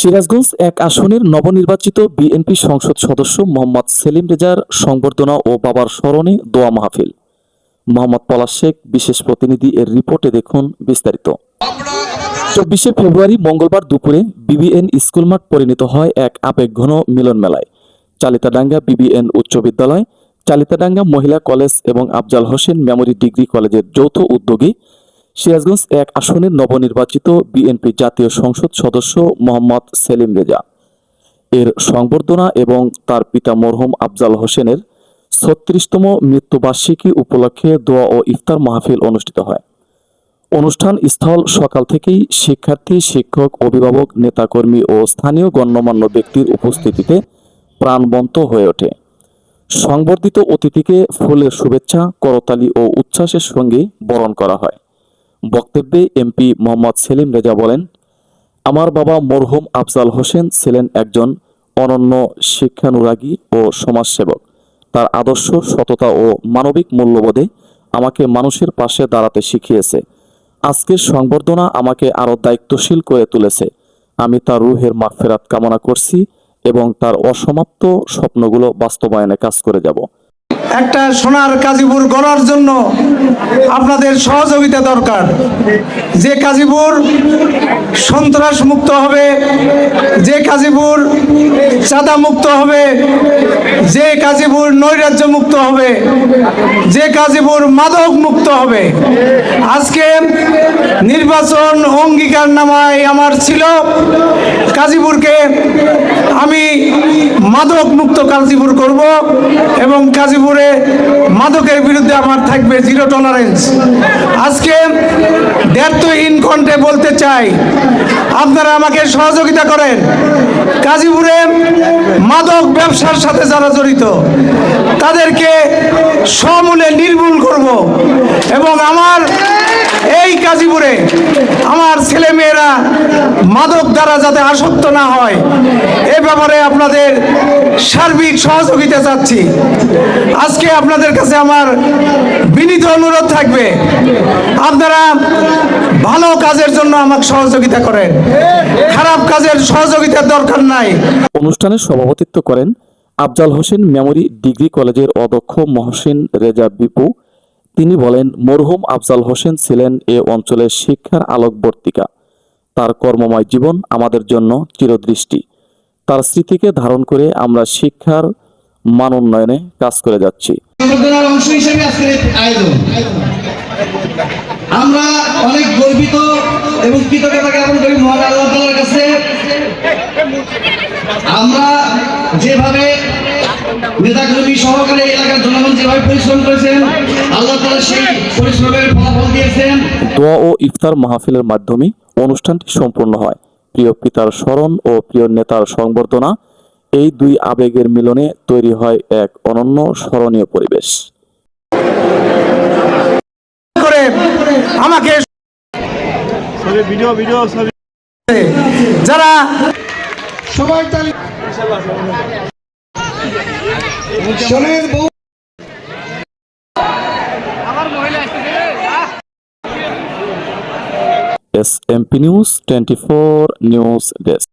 সিরাজগঞ্জ এক আসনের নবনির্বাচিত বিএনপি সংসদ সদস্য মোহাম্মদ সেলিম রেজার সংবর্ধনা ও বাবার স্মরণে দোয়া মাহফিল। মোহাম্মদ পলাশ শেখ বিশেষ প্রতিনিধি এর রিপোর্টে দেখুন বিস্তারিত। 24শে ফেব্রুয়ারি মঙ্গলবার দুপুরে বিবিএন স্কুল মাঠ পরিণত হয় এক আবেগঘন মিলন মেলায়। চালিতাডাঙ্গা বিবিএন উচ্চ বিদ্যালয়, চালিতাডাঙ্গা মহিলা কলেজ এবং আফজাল হোসেন মেমোরি ডিগ্রি কলেজের যৌথ উদ্যোগে সিরাজগঞ্জ এক আসনের নবনির্বাচিত বিএনপি জাতীয় সংসদ সদস্য মোহাম্মদ সেলিম রেজা এর সংবর্ধনা এবং তার পিতা মরহুম আফজাল হোসেনের ৩৬তম মৃত্যুবার্ষিকী উপলক্ষে দোয়া ও ইফতার মাহফিল অনুষ্ঠিত হয়। অনুষ্ঠান স্থল সকাল থেকেই শিক্ষার্থী, শিক্ষক, অভিভাবক, নেতাকর্মী ও স্থানীয় গণ্যমান্য ব্যক্তির উপস্থিতিতে প্রাণবন্ত হয়ে ওঠে। সংবর্ধিত অতিথিকে ফুলের শুভেচ্ছা, করতালি ও উচ্ছ্বাসের সঙ্গে বরণ করা হয়। বক্তব্যে এমপি মোহাম্মদ সেলিম রেজা বলেন, আমার বাবা মরহুম আফজাল হোসেন ছিলেন একজন অনন্য শিক্ষানুরাগী ও সমাজসেবক। তার আদর্শ, সততা ও মানবিক মূল্যবোধে আমাকে মানুষের পাশে দাঁড়াতে শিখিয়েছে। আজকের সংবর্ধনা আমাকে আরও দায়িত্বশীল করে তুলেছে। আমি তার রুহের মাগফিরাত কামনা করছি এবং তার অসমাপ্ত স্বপ্নগুলো বাস্তবায়নে কাজ করে যাব। একটা সোনার গাজীপুর গড়ার জন্য আপনাদের সহযোগিতা দরকার। যে গাজীপুর সন্ত্রাস মুক্ত হবে, যে গাজীপুর চাঁদা মুক্ত হবে, যে গাজীপুর নৈরাজ্য মুক্ত হবে, যে গাজীপুর মাদক মুক্ত হবে। আজকে নির্বাচন অঙ্গীকারনামায় আমার ছিল গাজীপুরকে আমি মাদক মুক্ত গাজীপুর করব এবং গাজীপুরে মাদকের বিরুদ্ধে আমার থাকবে জিরো টলারেন্স। আজকে দ্ব্যর্থহীন কণ্ঠে বলতে চাই, আপনারা আমাকে সহযোগিতা করেন। গাজীপুরে মাদক ব্যবসার সাথে যারা জড়িত তাদেরকে সমূলে নির্মূল করব এবং আমার এই গাজীপুরে আমার ছেলেমেয়েরা মাদক দ্বারা যাতে আসক্ত না হয় এ ব্যাপারে আপনাদের সার্বিক সহযোগিতা চাচ্ছি। আজকে আপনাদের কাছে আমার বিনীত অনুরোধ থাকবে, আপনারা ভালো কাজের জন্য আমাকে সহযোগিতা করেন, খারাপ কাজের সহযোগিতার দরকার নাই। অনুষ্ঠানে সভাপতিত্ব করেন আফজাল হোসেন মেমোরি ডিগ্রি কলেজের অধ্যক্ষ মহসিন রেজা বিপু। তিনি বলেন, মরহুম আফজাল হোসেন ছিলেন এ অঞ্চলের শিক্ষার আলোকবর্তিকা। তার কর্মময় জীবন আমাদের জন্য চিরদৃষ্টি। তার স্মৃতিকে ধারণ করে আমরা শিক্ষার মান উন্নয়নে কাজ করে যাচ্ছি। আমরা অনেক গর্বিত এবং কৃতজ্ঞতা জ্ঞাপন করি মহান আল্লাহ তাআলার কাছে। আমরা যেভাবে নেতাকর্মী সহকারে এলাকার জনগণ যেভাবে পরিশ্রম করেছেন, আল্লাহ তাআলা সেই পরিশ্রমের ফলাফল দিয়েছেন। দোয়া ও ইফতার মাহফিলের মাধ্যমে অনুষ্ঠানটি সম্পূর্ণ হয়। প্রিয় পিতার স্মরণ ও প্রিয় নেতার সংবর্ধনা, এই দুই আবেগের মিলনে তৈরি হয় এক অনন্য স্মরণীয় পরিবেশ। আমাকে যারা সবাই SMP নিউজ 24 নিউজ ডেস্ক।